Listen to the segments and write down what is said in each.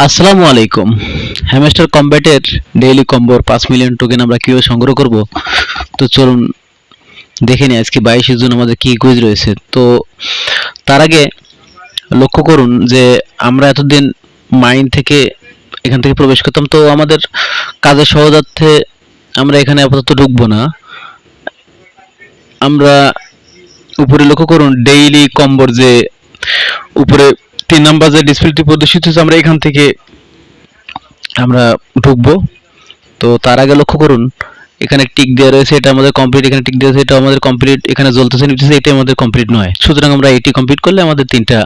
আসসালামু আলাইকুম। Hamster কম্ব্যাটের daily কম্বোর 5 million token আমরা কিভাবে সংগ্রহ করব, তো চলুন দেখে নিই আজকে 22 জুন আমাদের কি কুইজ রয়েছে। তো তার আগে লক্ষ্য করুন যে আমরা এতদিন মাইন থেকে এখান থেকে প্রবেশ করতাম, তো আমাদের কাজের সহজার্থে আমরা এখানে আপাতত ঢুকবো না। আমরা উপরে লক্ষ্য করুন ডেইলি কম্বোর যে উপরে 3 নাম্বার যে ডিসপ্লেটি প্রদর্শিত হচ্ছে, আমরা এখান থেকে আমরা ঢুকবো। তো তার আগে লক্ষ্য করুন এখানে টিক দেওয়া রয়েছে, এটা আমাদের কমপ্লিট, এখানে টিক দেওয়া আছে, এটা আমাদের কমপ্লিট, এখানে জ্বলতেছে নিতেছে, এটা আমাদের কমপ্লিট নয়। সুতরাং আমরা এটি কমপ্লিট করলে আমাদের 3টা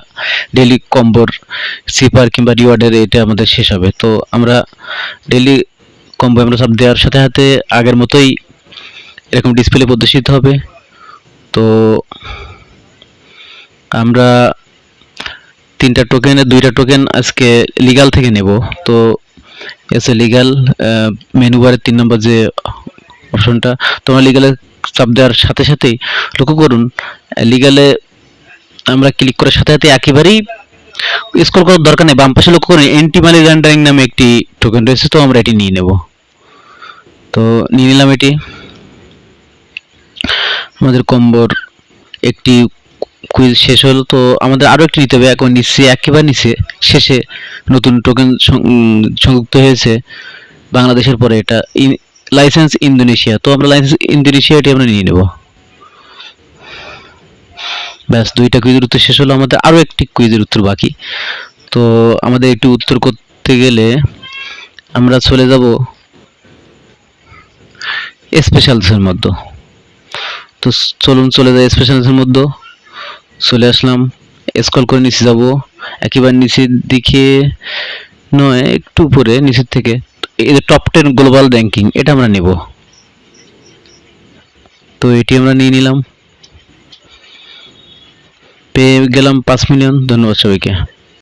ডেইলি কম্বোর সিপার কিংবা রিওয়ার্ডের এটা আমাদের শেষ হবে। তো আমরা ডেইলি কম্বো আমরা সব দেওয়ার সাথে সাথে আগের মতোই এরকম ডিসপ্লে প্রদর্শিত হবে। তো আমরা 3টা টোকেনের 2টা টোকেন আজকে লিগাল থেকে নেব। তো এসে লিগাল মেনু বারের 3 নম্বর যে অপশনটা, তোমরা লিগালে চাপ দেওয়ার সাথে সাথেই লক্ষ্য করুন লিগালে আমরা ক্লিক করার সাথে সাথে একেবারেই স্ক্রল করার দরকার নেই, বাম পাশে লক্ষ্য করুন এন্টি মানি লন্ডারিং নামে একটি টোকেন রয়েছে। তো আমরা এটি নিয়ে নেব। তো নিয়ে নিলাম এটি। আমাদের কম্বোর একটি কুইজ শেষ হলো। তো আমাদের আরও একটি নিতে হবে। এখন নিচে একেবারে নিচে শেষে নতুন টোকেন সংযুক্ত হয়েছে বাংলাদেশের পরে, এটা লাইসেন্স ইন্দোনেশিয়া। তো আমরা লাইসেন্স ইন্দোনেশিয়াটি আমরা নিয়ে নেব। ব্যাস, 2টা কুইজের উত্তর শেষ হলো। আমাদের আরও একটি কুইজের উত্তর বাকি। তো আমাদের একটু উত্তর করতে গেলে আমরা চলে যাব স্পেশালসের মধ্যে। তো চলুন চলে যাই স্পেশালসের মধ্যে। চলে আসলাম, স্ক্রল করে নিচে যাব, একেবারে নিচের দিকে নয়, একটু উপরে নিচের থেকে এই যে টপ 10 গ্লোবাল র্যাঙ্কিং, এটা আমরা নেব। তো এটি আমরা নিয়ে নিলাম, পেয়ে গেলাম 5 মিলিয়ন। ধন্যবাদ সবাইকে।